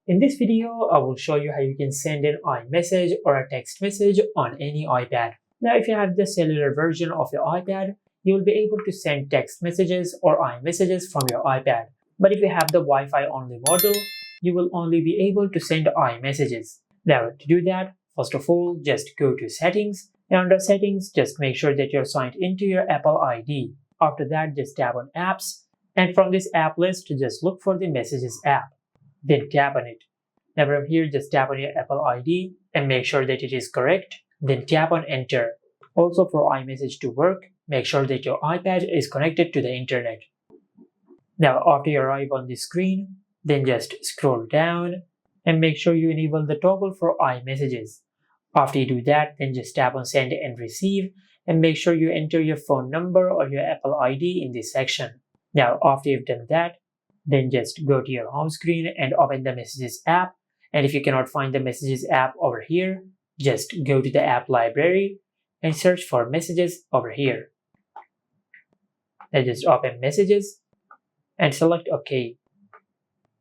In this video, I will show you how you can send an iMessage or a text message on any iPad. Now, if you have the cellular version of your iPad, you will be able to send text messages or iMessages from your iPad. But if you have the Wi-Fi only model, you will only be able to send iMessages. Now, to do that, first of all, just go to Settings, and under Settings, just make sure that you're signed into your Apple ID. After that, just tap on Apps, and from this app list, just look for the Messages app. Then tap on it. Now from here, just tap on your Apple ID and make sure that it is correct. Then tap on Enter. Also, for iMessage to work, make sure that your iPad is connected to the internet. Now after you arrive on the screen, then just scroll down and make sure you enable the toggle for iMessages. After you do that, then just tap on Send and Receive and make sure you enter your phone number or your Apple ID in this section. Now after you've done that, then just go to your home screen and open the Messages app. And if you cannot find the Messages app over here, just go to the app library and search for Messages over here. Then just open Messages and select OK.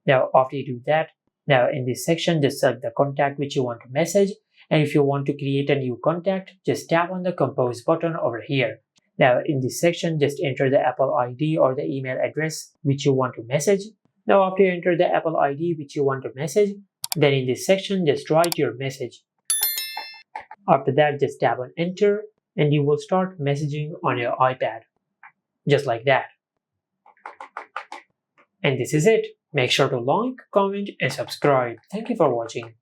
Now after you do that, now in this section, just select the contact which you want to message. And if you want to create a new contact, just tap on the Compose button over here. Now in this section, just enter the Apple ID or the email address which you want to message. Now after you enter the Apple ID which you want to message, then in this section, just write your message. After that, just tap on Enter and you will start messaging on your iPad. Just like that. And this is it. Make sure to like, comment and subscribe. Thank you for watching.